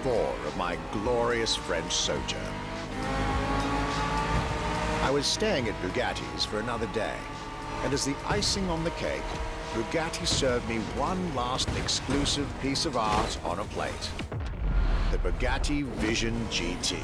4 of my glorious French sojourn. I was staying at Bugatti's for another day, and as the icing on the cake, Bugatti served me one last exclusive piece of art on a plate. The Bugatti Vision GT.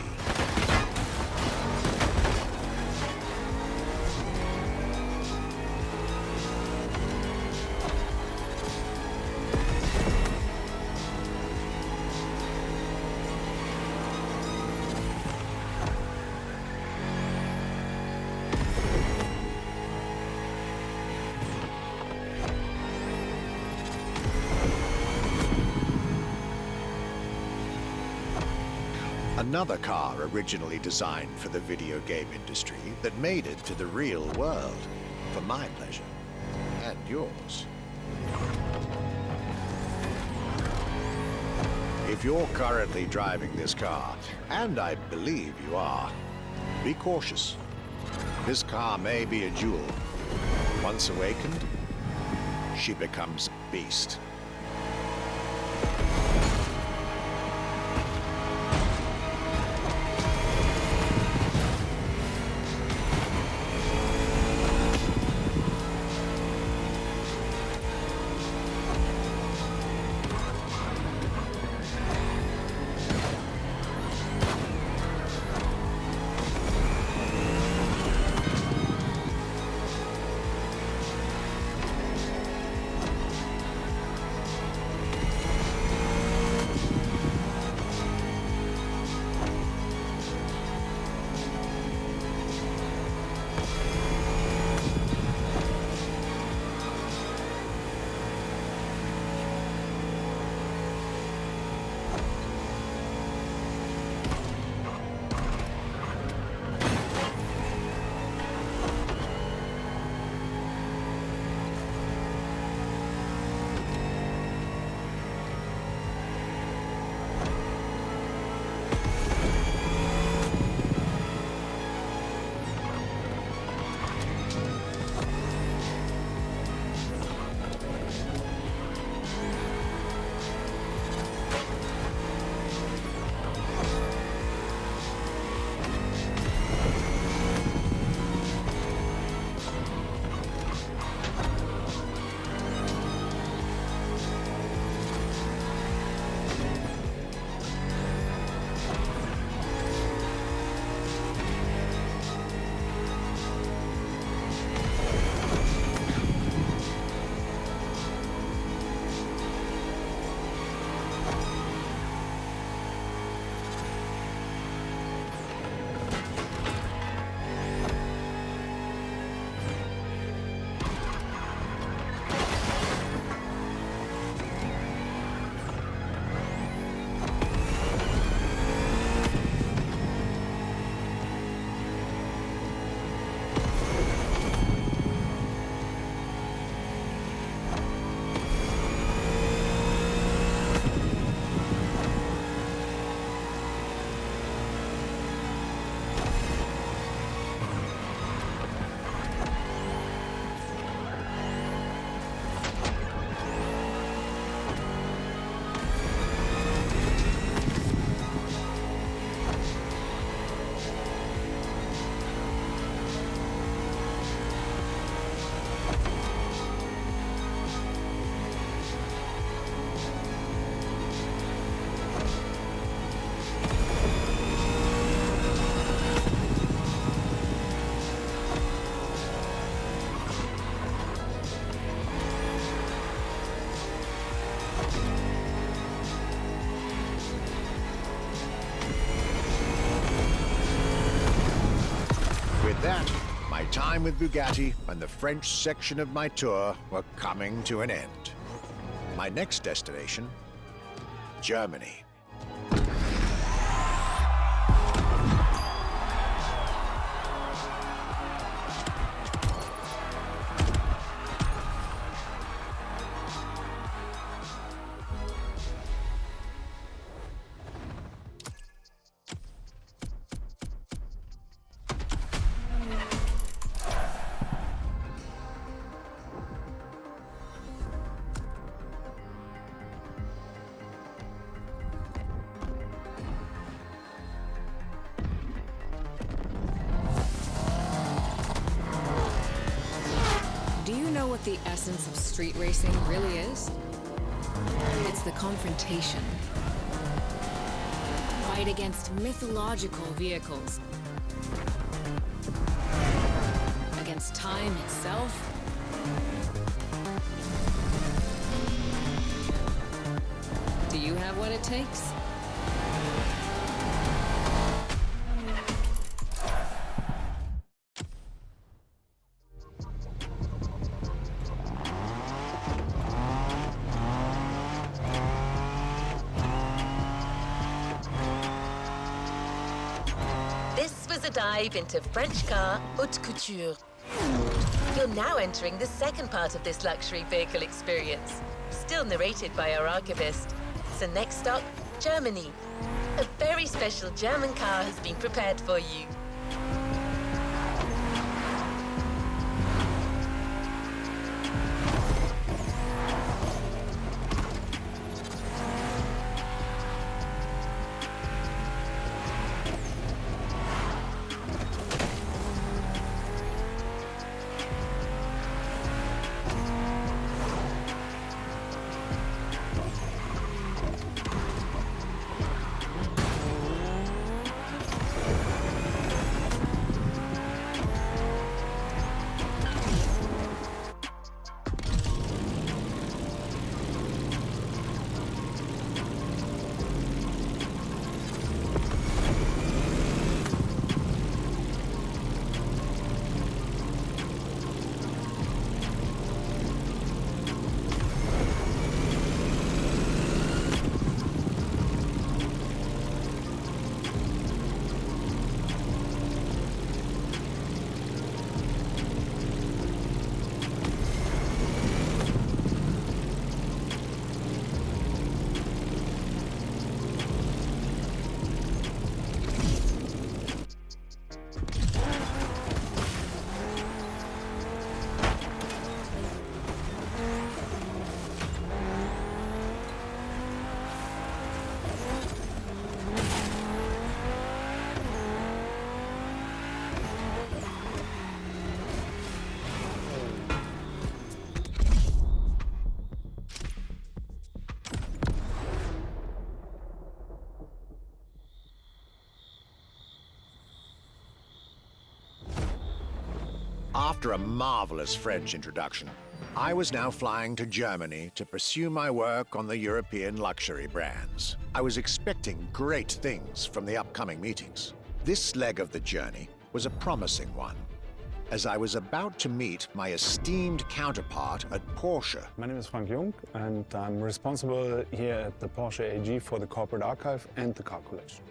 Another car originally designed for the video game industry that made it to the real world, for my pleasure and yours. If you're currently driving this car, and I believe you are, be cautious. This car may be a jewel. Once awakened, she becomes a beast. that, my time with Bugatti and the French section of my tour were coming to an end. My next destination, Germany. know what the essence of street racing really is? It's the confrontation. Fight against mythological vehicles. Against time itself. Do you have what it takes? This was a dive into French car haute couture. You're now entering the second part of this luxury vehicle experience, still narrated by our archivist. So next stop, Germany. A very special German car has been prepared for you. After a marvelous French introduction, I was now flying to Germany to pursue my work on the European luxury brands. I was expecting great things from the upcoming meetings. This leg of the journey was a promising one, as I was about to meet my esteemed counterpart at Porsche. My name is Frank Jung, and I'm responsible here at the Porsche AG for the corporate archive and the car collection.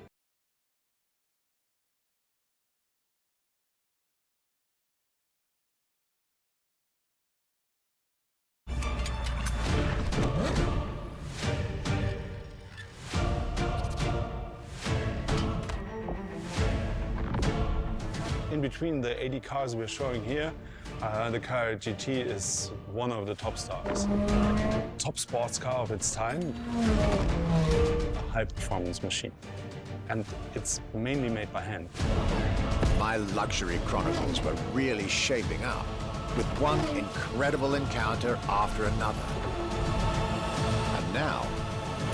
In between the 80 cars we're showing here, the Carrera GT is one of the top stars. Top sports car of its time, a high-performance machine. And it's mainly made by hand. My luxury chronicles were really shaping up, with one incredible encounter after another. And now,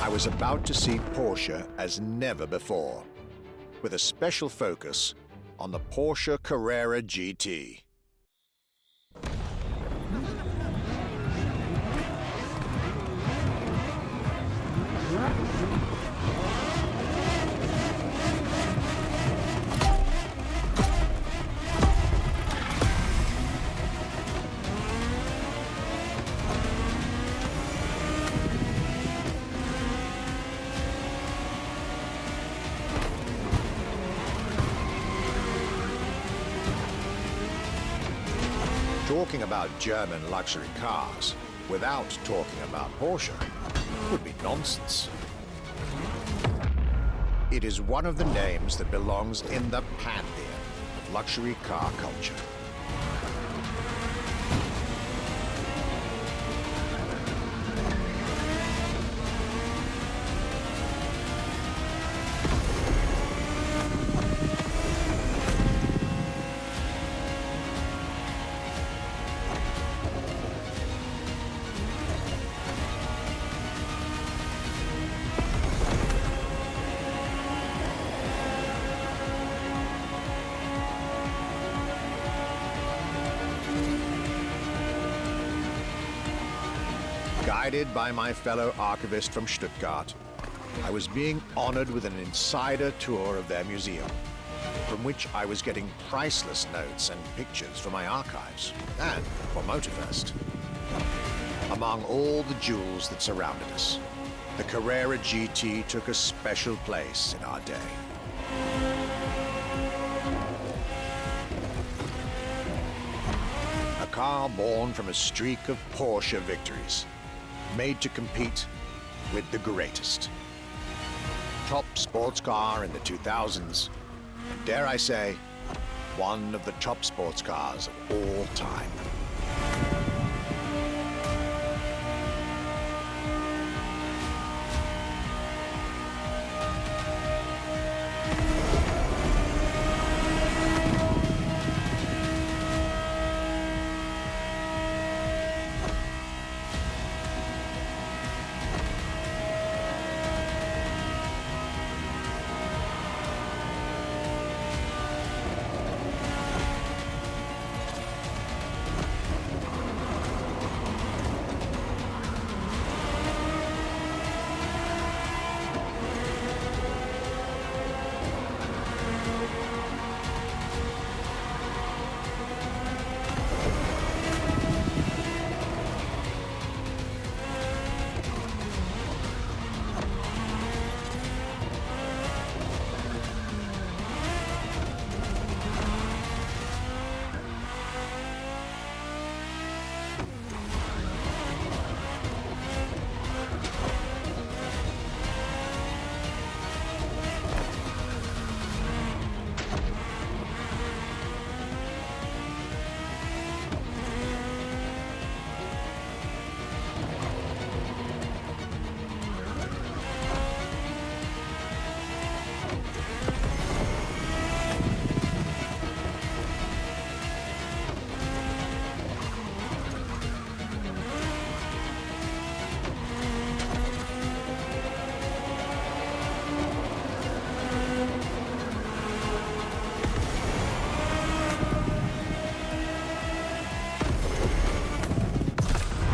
I was about to see Porsche as never before, with a special focus on the Porsche Carrera GT. Talking about German luxury cars without talking about Porsche would be nonsense. It is one of the names that belongs in the pantheon of luxury car culture. Guided by my fellow archivist from Stuttgart, I was being honored with an insider tour of their museum, from which I was getting priceless notes and pictures for my archives and for Motorfest. Among all the jewels that surrounded us, the Carrera GT took a special place in our day. A car born from a streak of Porsche victories, made to compete with the greatest. Top sports car in the 2000s, and dare I say, one of the top sports cars of all time.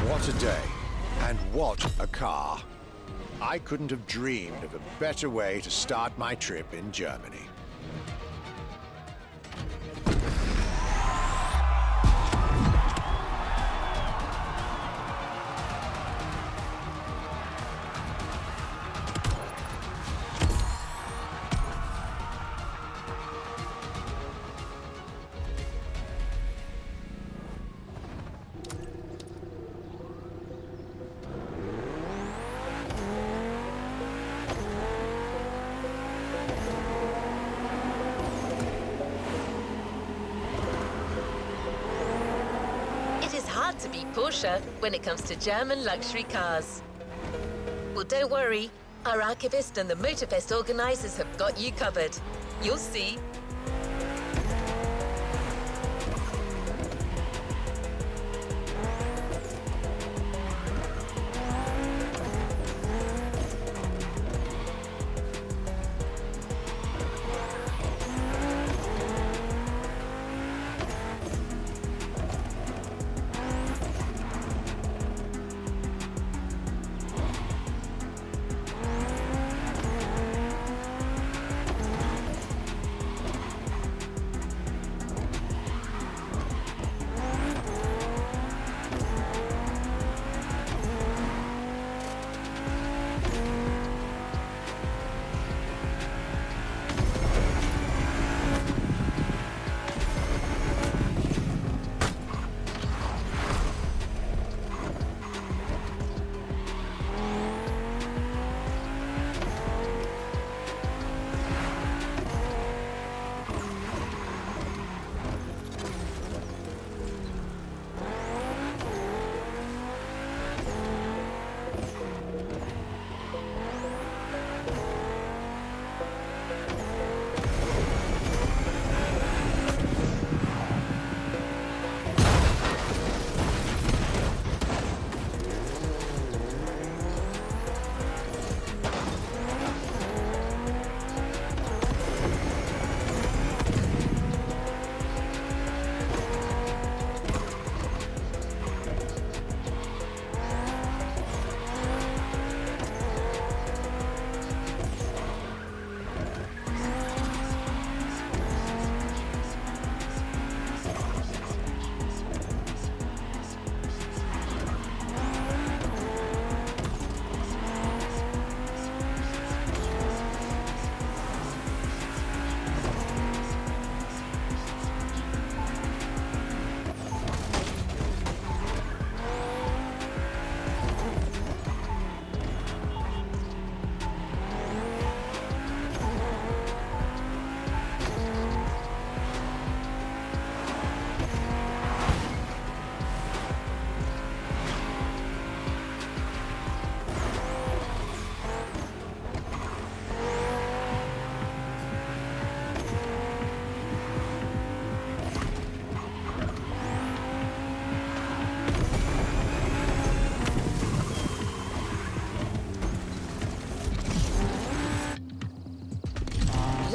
What a day, and what a car. I couldn't have dreamed of a better way to start my trip in Germany. Hard to beat Porsche when it comes to German luxury cars. Well, don't worry. Our archivist and the Motorfest organizers have got you covered. You'll see.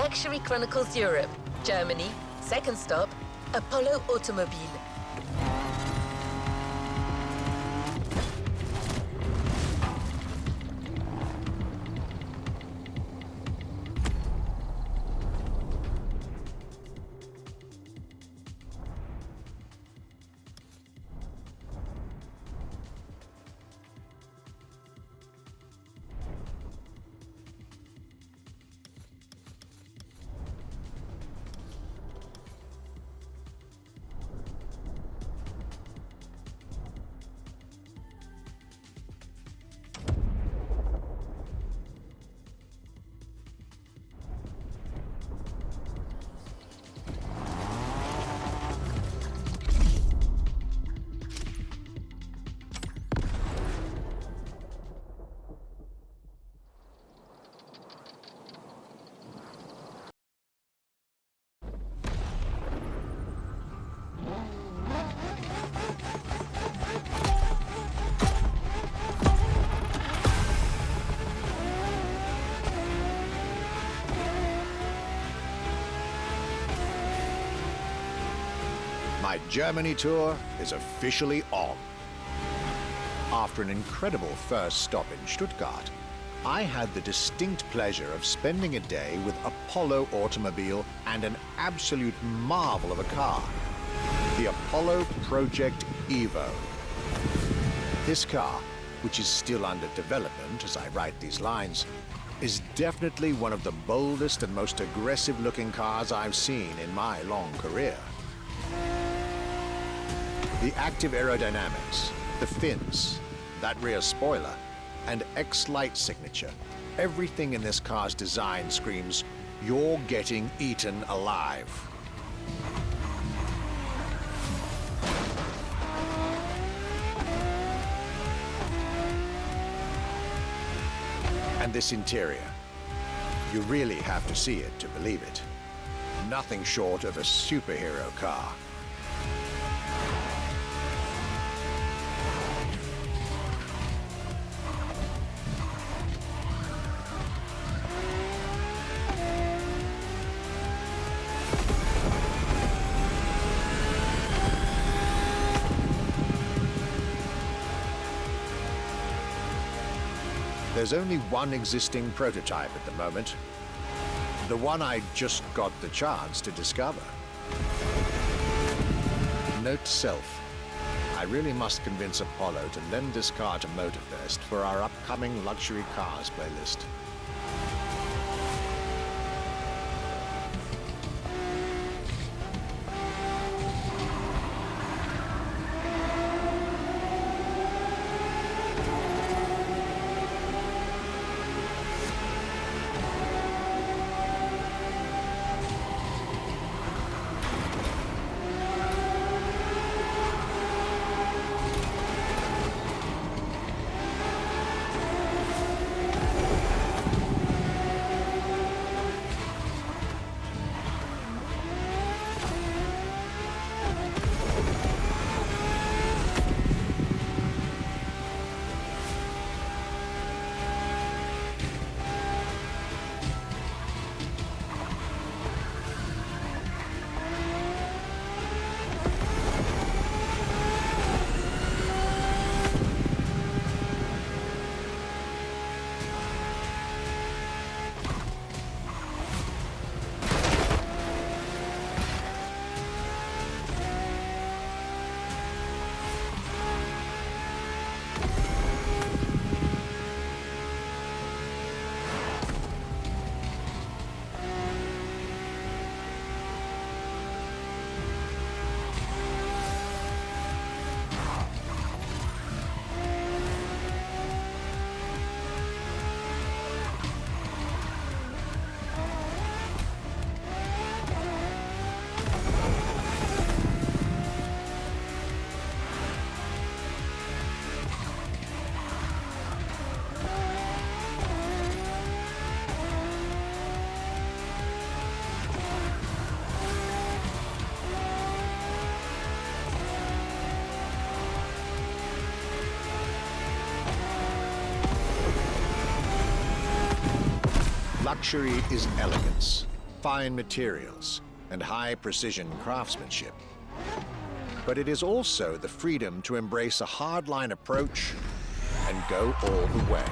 Luxury Chronicles Europe, Germany, second stop, Apollo Automobile. My Germany tour is officially on. After an incredible first stop in Stuttgart, I had the distinct pleasure of spending a day with Apollo Automobile and an absolute marvel of a car, the Apollo Project Evo. This car, which is still under development as I write these lines, is definitely one of the boldest and most aggressive-looking cars I've seen in my long career. The active aerodynamics, the fins, that rear spoiler, and X-Light signature, everything in this car's design screams, you're getting eaten alive. And this interior, you really have to see it to believe it. Nothing short of a superhero car. There's only one existing prototype at the moment. The one I just got the chance to discover. Note to self, I really must convince Apollo to lend this car to Motorfest for our upcoming luxury cars playlist. Luxury is elegance, fine materials and high-precision craftsmanship. But it is also the freedom to embrace a hardline approach and go all the way.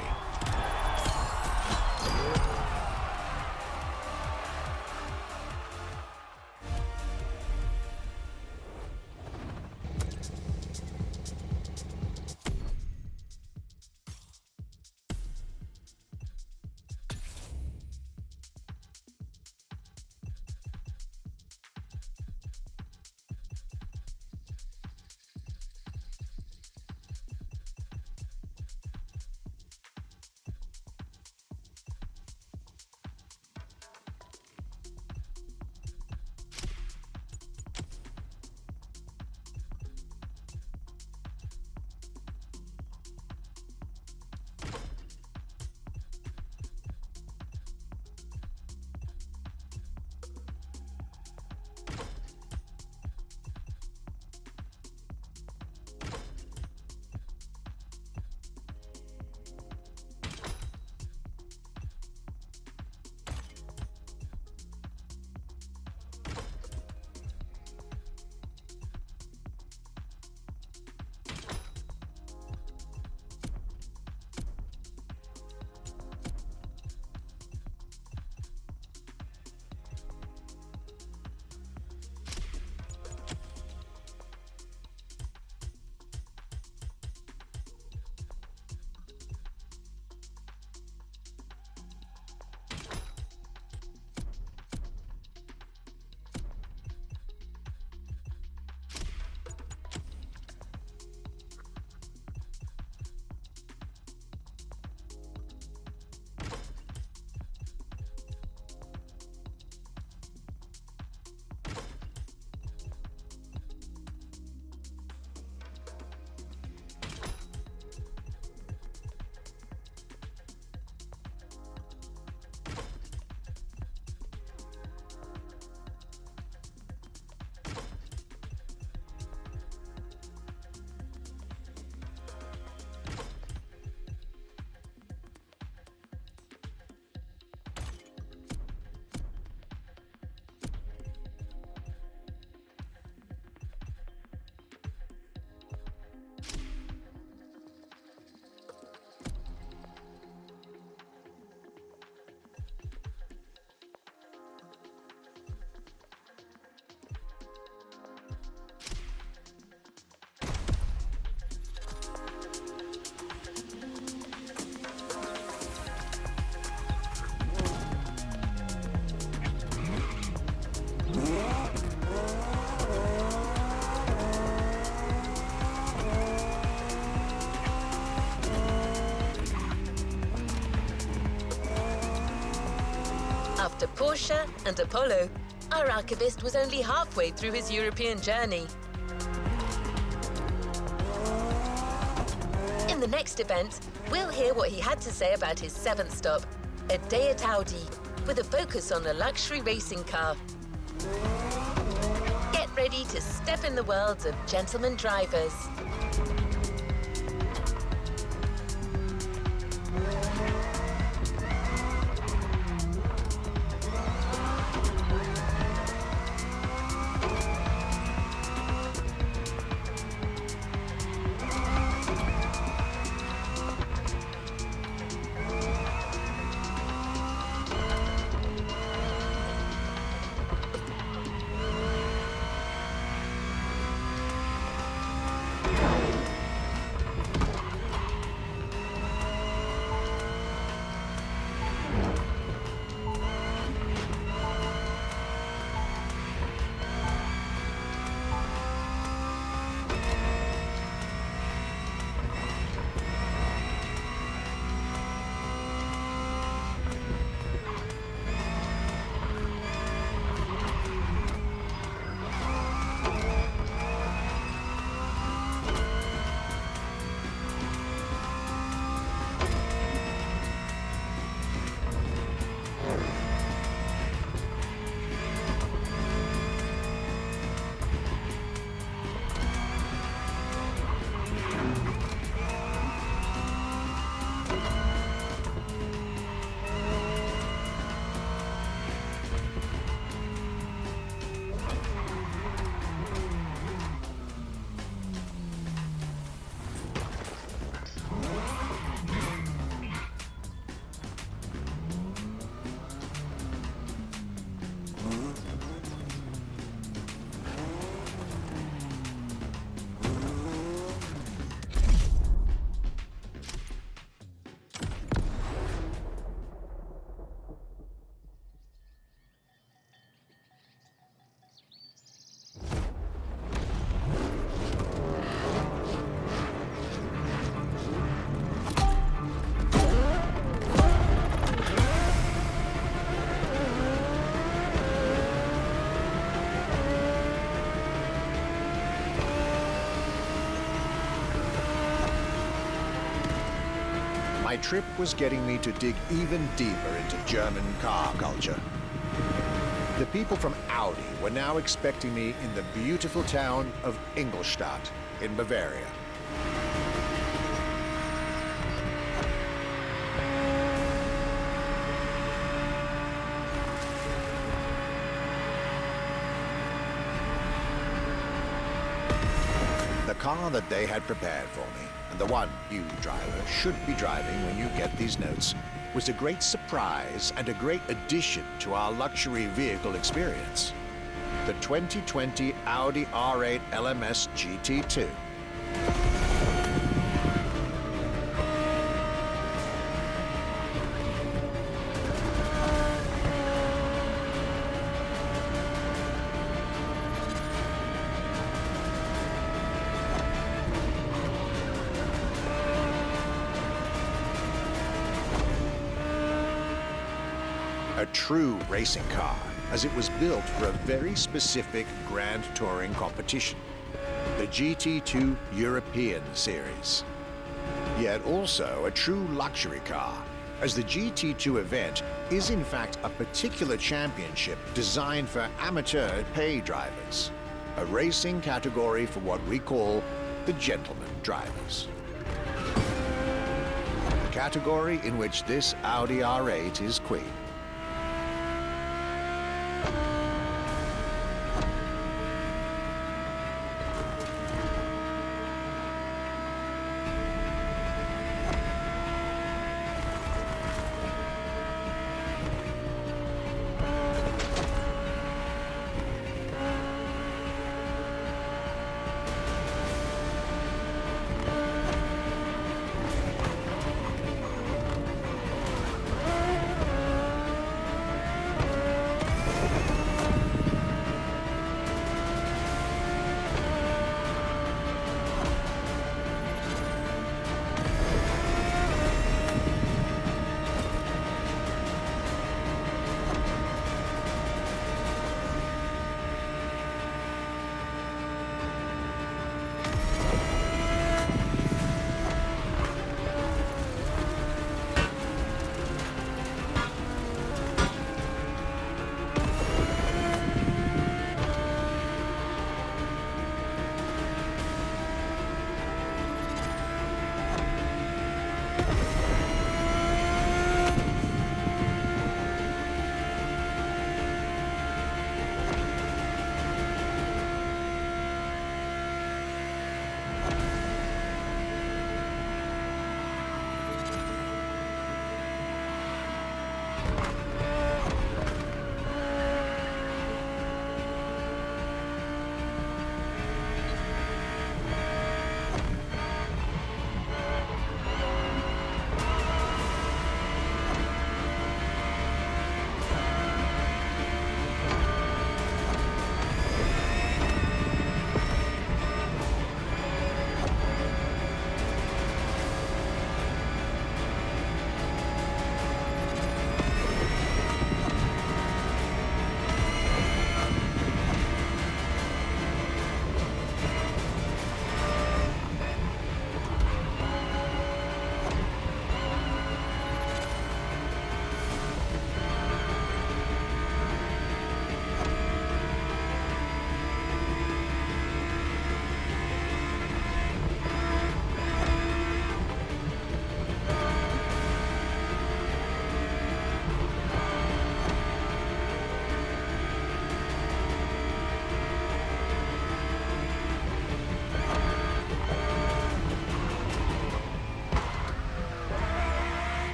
After Porsche and Apollo, our archivist was only halfway through his European journey. In the next event, we'll hear what he had to say about his seventh stop, a day at Audi, with a focus on a luxury racing car. Get ready to step in the world of gentleman drivers. My trip was getting me to dig even deeper into German car culture. The people from Audi were now expecting me in the beautiful town of Ingolstadt in Bavaria. The car that they had prepared for me, and the one you, driver, should be driving when you get these notes, was a great surprise and a great addition to our luxury vehicle experience. The 2020 Audi R8 LMS GT2. A true racing car, as it was built for a very specific Grand Touring competition, the GT2 European Series. Yet also a true luxury car, as the GT2 event is in fact a particular championship designed for amateur pay drivers, a racing category for what we call the gentleman drivers. A category in which this Audi R8 is queen.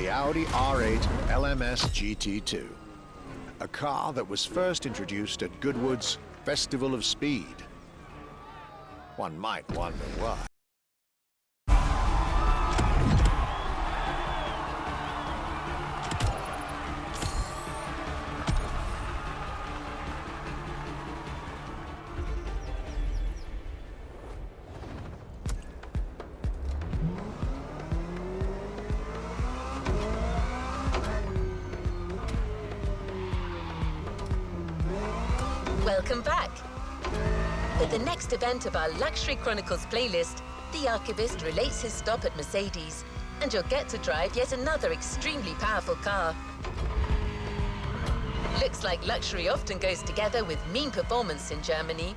Audi R8 LMS GT2, a car that was first introduced at Goodwood's Festival of Speed. One might wonder why. Welcome back. At the next event of our Luxury Chronicles playlist, The archivist relates his stop at Mercedes, and you'll get to drive yet another extremely powerful car. Looks like luxury often goes together with mean performance in Germany.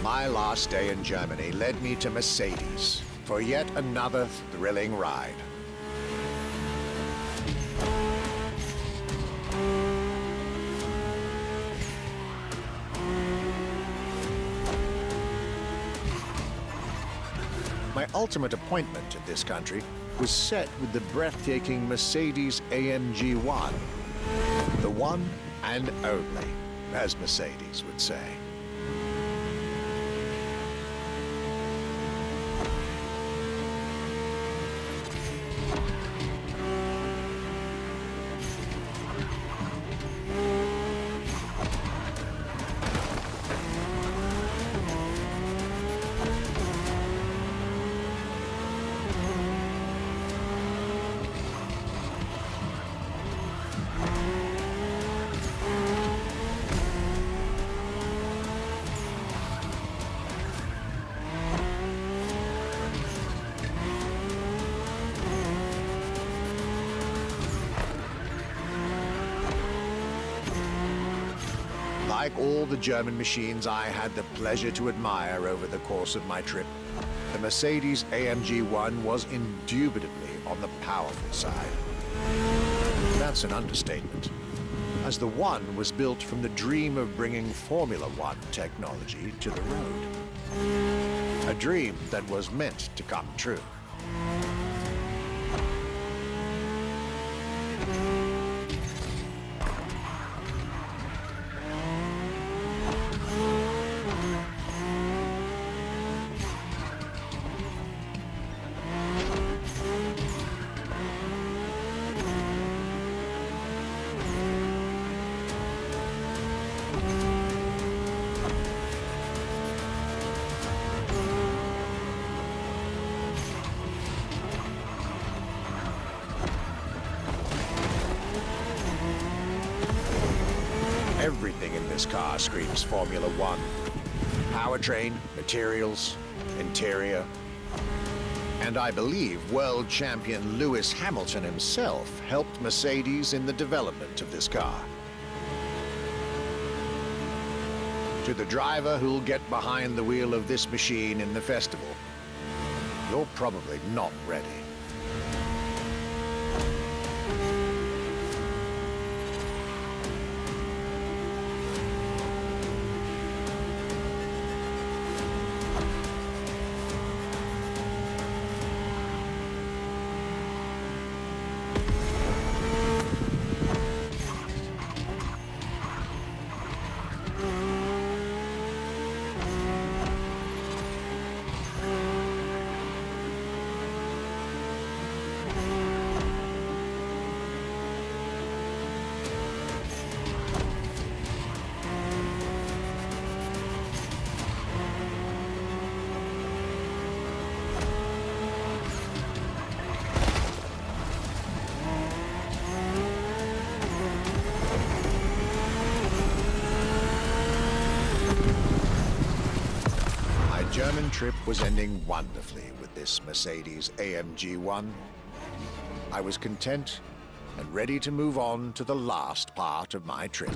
My last day in Germany led me to Mercedes for yet another thrilling ride. My ultimate appointment in this country was set with the breathtaking Mercedes AMG 1. The one and only, as Mercedes would say. Like all the German machines I had the pleasure to admire over the course of my trip, the Mercedes AMG 1 was indubitably on the powerful side. That's an understatement, as the 1 was built from the dream of bringing Formula One technology to the road. A dream that was meant to come true. Everything in this car screams Formula One. Powertrain, materials, interior. And I believe world champion Lewis Hamilton himself helped Mercedes in the development of this car. To the driver who'll get behind the wheel of this machine in the festival, you're probably not ready. German trip was ending wonderfully with this Mercedes AMG 1. I was content and ready to move on to the last part of my trip.